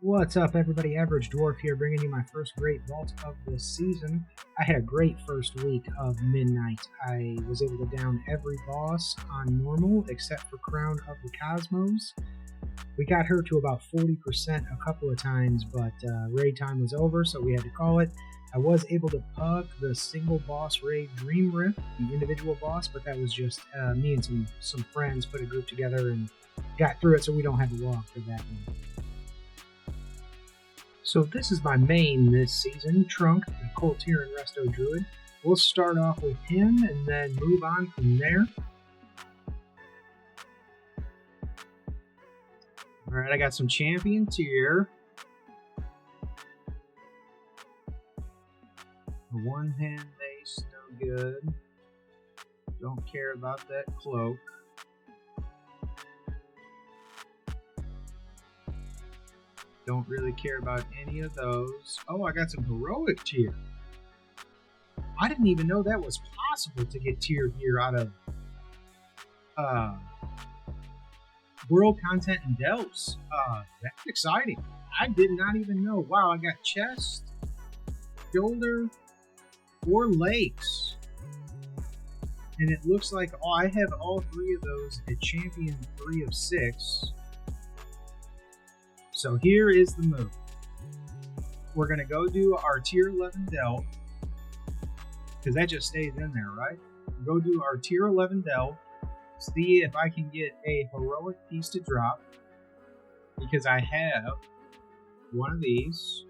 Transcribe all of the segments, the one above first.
What's up, everybody? AverageDworf here, bringing you my first great vault of the season. I had a great first week of Midnight. I was able to down every boss on normal except for Crown of the Cosmos. We got her to about 40% a couple of times, but raid time was over, so we had to call it. I was able to pug the single boss raid Dream Rift, the individual boss, but that was just me and some friends put a group together and got through it, so we don't have to log for that one. So this is my main this season, Trunk, the Coltier and Resto Druid. We'll start off with him and then move on from there. Alright, I got some champion tier. The one hand base, no good. Don't care about that cloak. Don't really care about any of those. Oh, I got some heroic tier. I didn't even know that was possible to get tier gear out of world content and delves. That's exciting. I did not even know. Wow, I got chest, shoulder, or legs. And it looks like I have all three of those at champion 3 of 6. So here is the move. We're going to go do our tier 11 delve, because that just stays in there, right? Go do our tier 11 delve, see if I can get a heroic piece to drop, because I have one of these.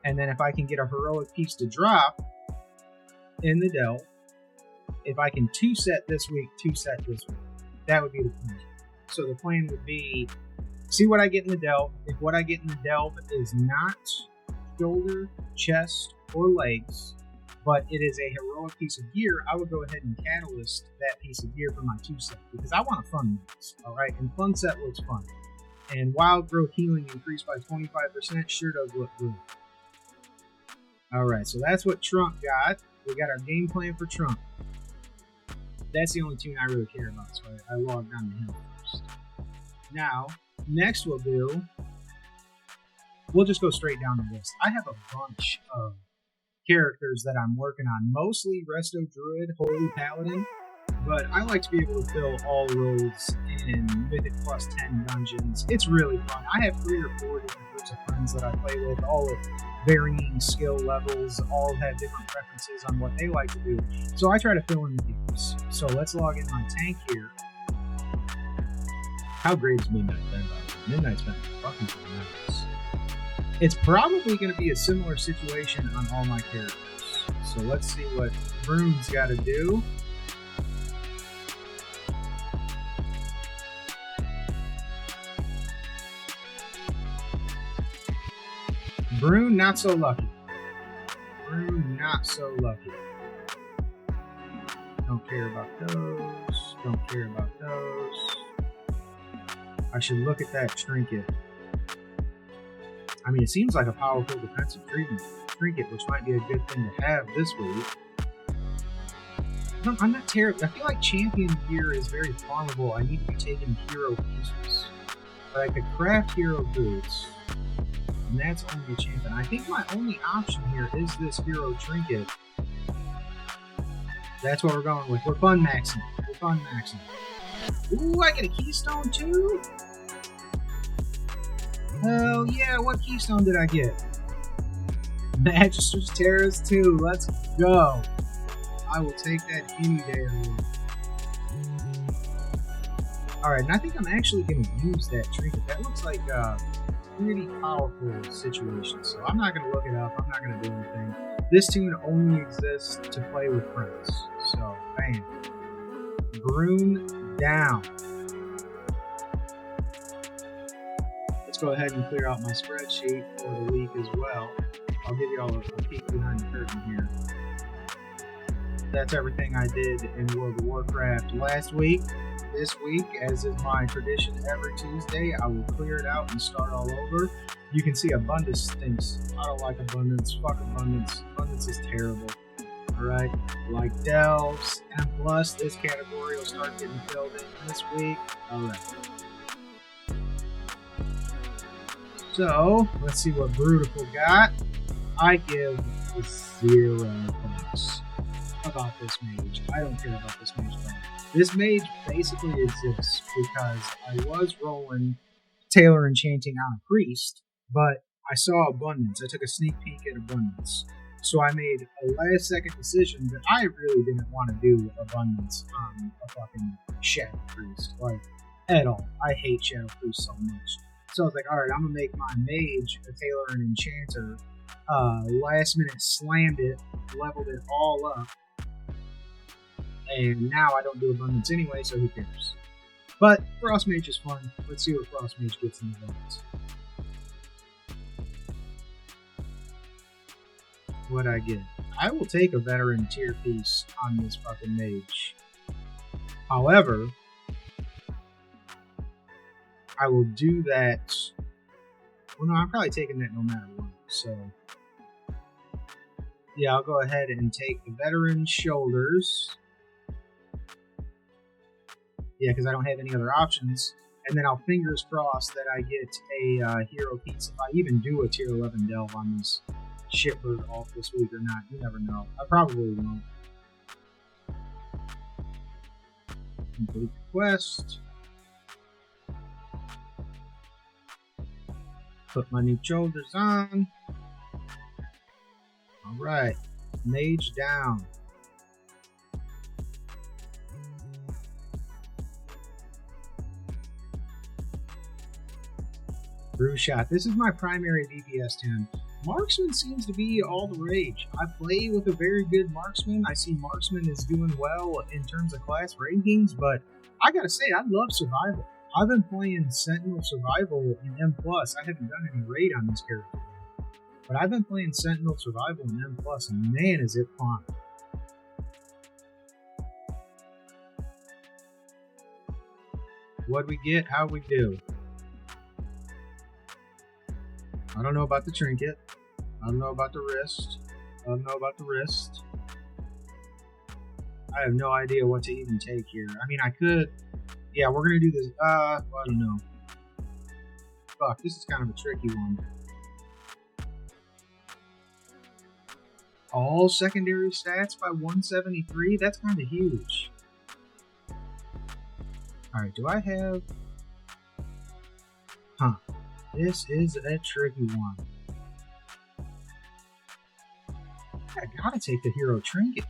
And then if I can get a heroic piece to drop in the delve, if I can 2-set this week, 2-set this week. That would be the plan. So the plan would be, see what I get in the delve. If what I get in the delve is not shoulder, chest, or legs, but it is a heroic piece of gear, I would go ahead and catalyst that piece of gear for my 2-set, because I want a fun mix, alright? And fun set looks fun. And wild growth healing increased by 25% sure does look good. Alright, so that's what Trunk got. We got our game plan for Trunk. That's the only tune I really care about, so I logged on to him first. Now, next we'll just go straight down the list. I have a bunch of characters that I'm working on, mostly Resto Druid, Holy Paladin, but I like to be able to fill all roles in Mythic plus 10 dungeons. It's really fun. I have 3 or 4 different groups of friends that I play with, all at varying skill levels, all have different preferences on what they like to do, so I try to fill in the gaps. So let's log in my tank here. How great is Midnight been, by the way? Midnight's been fucking tremendous. It's probably going to be a similar situation on all my characters. So let's see what Brune's got to do. Brune, not so lucky. Brune, not so lucky. Don't care about those. Don't care about those. I should look at that trinket. I mean, it seems like a powerful defensive trinket, which might be a good thing to have this week. I'm not terrible. I feel like champion gear is very farmable. I need to be taking hero pieces. But I could craft hero boots, and that's only a champion. I think my only option here is this hero trinket. That's what we're going with. We're fun maxing. We're fun maxing. Ooh, I get a keystone too? Hell yeah, what keystone did I get? Magister's Terrace 2, let's go. I will take that any day of the week. Alright, and I think I'm actually going to use that trinket. That looks like a pretty powerful situation, so I'm not going to look it up. I'm not going to do anything. This tune only exists to play with friends. So, bam. Brune down. Let's go ahead and clear out my spreadsheet for the week as well. I'll give you all a peek behind the curtain here. That's everything I did in World of Warcraft last week. This week, as is my tradition every Tuesday, I will clear it out and start all over. You can see abundance stinks. I don't like abundance. Fuck abundance. Abundance is terrible. Alright? Like delves, and plus this category will start getting filled in this week. Alright. So let's see what Brutal got. I give 0 points about this mage. I don't care about this mage at all. This mage basically exists because I was rolling Taylor Enchanting on Priest, but I saw Abundance. I took a sneak peek at Abundance. So I made a last second decision that I really didn't want to do Abundance on a fucking Shadow Priest. Like, at all. I hate Shadow Priest so much. So I was like, alright, I'm going to make my mage a Taylor and Enchanter. Last minute slammed it, leveled it all up. And now I don't do Abundance anyway, so who cares? But Frost Mage is fun. Let's see what Frost Mage gets in Abundance. What'd I get? I will take a veteran tier piece on this fucking mage. However, I will do that. Well, no, I'm probably taking that no matter what. So, yeah, I'll go ahead and take the veteran shoulders. Yeah, because I don't have any other options. And then I'll fingers crossed that I get a hero piece if I even do a tier 11 delve on this shitbird off this week or not. You never know. I probably won't. Complete the quest. Put my new shoulders on. Alright. Mage down. Brew shot. This is my primary DPS 10. Marksman seems to be all the rage. I play with a very good marksman. I see marksman is doing well in terms of class rankings, but I gotta say, I love survival. I've been playing Sentinel Survival in M+. I haven't done any raid on this character, but I've been playing Sentinel Survival in M+, and man, is it fun. What'd we get? How'd we do? I don't know about the trinket. I don't know about the wrist. I don't know about the wrist. I have no idea what to even take here. I mean, I could. Yeah, we're gonna do this. I don't know. Fuck, this is kind of a tricky one. All secondary stats by 173? That's kind of huge. Alright, do I have... Huh. This is a tricky one. I gotta take the hero trinket.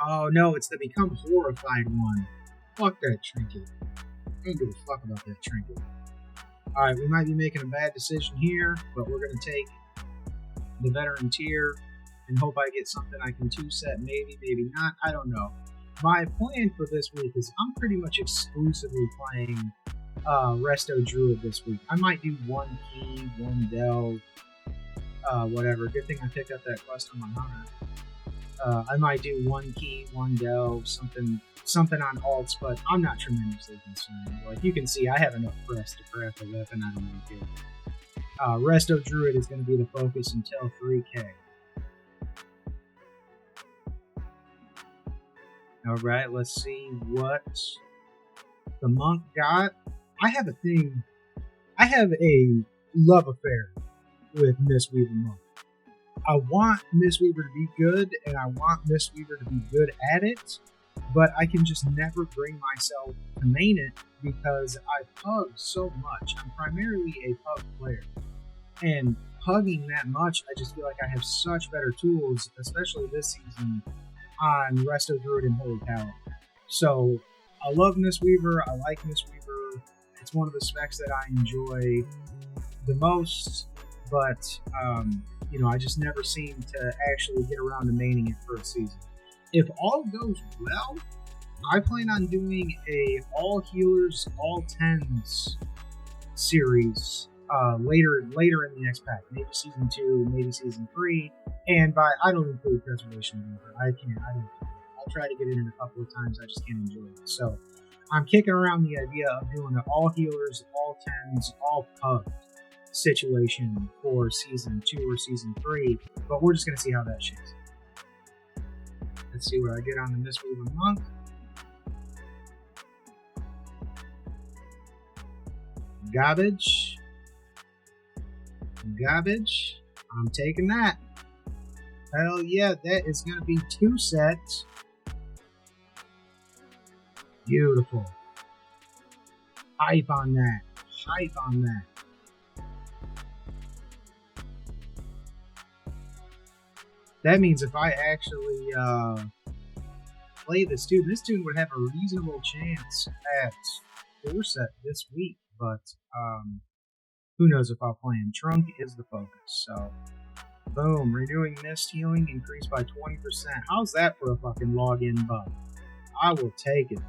Oh no, it's the become horrified one. Fuck that trinket. I don't give a fuck about that trinket. Alright, we might be making a bad decision here, but we're gonna take the veteran tier and hope I get something I can two-set, maybe, maybe not, I don't know. My plan for this week is I'm pretty much exclusively playing Resto Druid this week. I might do one key, one delve, whatever. Good thing I picked up that quest on my hunter. I might do one key, one delve, something on alts, but I'm not tremendously concerned. Like you can see, I have enough press to craft a weapon. I don't really care. Resto Druid is going to be the focus until 3K. Alright, let's see what the monk got. I have a thing. I have a love affair with Mistweaver Monk. I want Mistweaver to be good, and I want Mistweaver to be good at it, but I can just never bring myself to main it because I pug so much. I'm primarily a pug player. And pugging that much, I just feel like I have such better tools, especially this season, on Resto Druid and Holy Power. So I love Mistweaver. I like Mistweaver. It's one of the specs that I enjoy the most, but you know, I just never seem to actually get around to maining it for a season. If all goes well, I plan on doing a all healers, all tens series later in the next pack, maybe season 2, maybe season 3. And by I don't include preservation over. I don't. I'll try to get it in a couple of times. I just can't enjoy it. So I'm kicking around the idea of doing an all healers, all tens, all pug situation for season 2 or season 3. But we're just gonna see how that shakes. Let's see what I get on the Mistweaver Monk. Garbage. Garbage. I'm taking that. Hell yeah, that is going to be 2 sets. Beautiful. Hype on that. Hype on that. That means if I actually play this student would have a reasonable chance at 4 set this week. But who knows if I'll play him. Trunk is the focus. So, boom. Renewing mist healing increased by 20%. How's that for a fucking login bug? I will take it.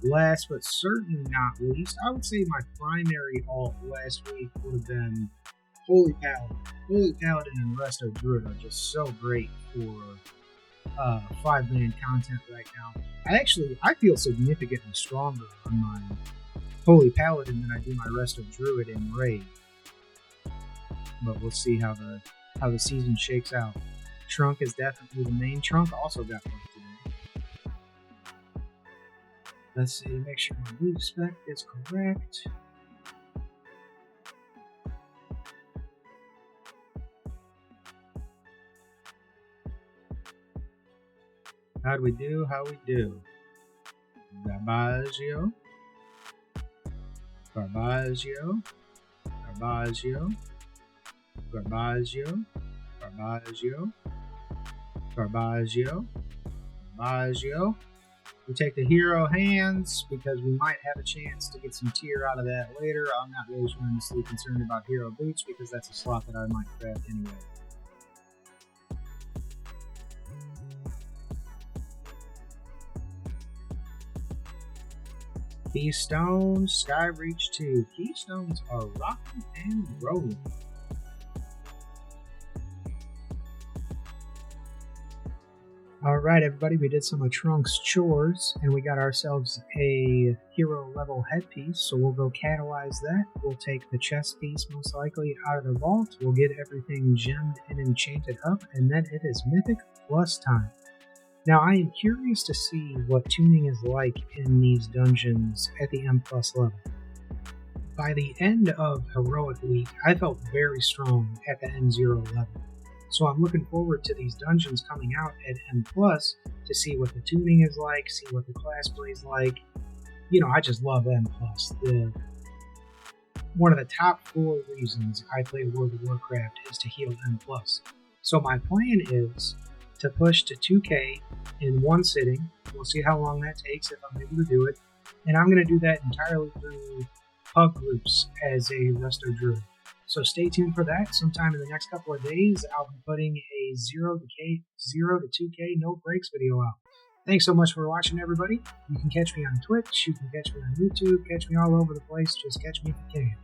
Last but certainly not least, I would say my primary alt last week would have been Holy Paladin. Holy Paladin and Resto Druid are just so great for 5-man content right now. I feel significantly stronger on my Holy Paladin than I do my Resto Druid in Raid. But we'll see how the season shakes out. Trunk is definitely the main. Trunk also got one today. Let's see, make sure my blue spec is correct. How'd we do? How we do? Garbaggio. Garbaggio. Garbaggio. Garbaggio. Garbaggio. Garbaggio. Garbaggio. We take the hero hands because we might have a chance to get some tier out of that later. I'm not really tremendously concerned about hero boots because that's a slot that I might grab anyway. Keystones, Skyreach 2. Keystones are rocking and rolling. Alright everybody, we did some of Trunk's chores and we got ourselves a hero level headpiece, so we'll go catalyze that. We'll take the chest piece most likely out of the vault, we'll get everything gemmed and enchanted up, and then it is Mythic Plus time. Now I am curious to see what tuning is like in these dungeons at the M Plus level. By the end of Heroic Week, I felt very strong at the M0 level. So I'm looking forward to these dungeons coming out at M Plus to see what the tuning is like, see what the class play is like. You know, I just love M Plus. One of the top 4 reasons I play World of Warcraft is to heal M Plus. So my plan is to push to 2K in one sitting. We'll see how long that takes if I'm able to do it. And I'm going to do that entirely through pug groups as a Resto Druid. So stay tuned for that. Sometime in the next couple of days, I'll be putting a 0 to 2K no breaks video out. Thanks so much for watching, everybody. You can catch me on Twitch, you can catch me on YouTube, catch me all over the place. Just catch me if you can.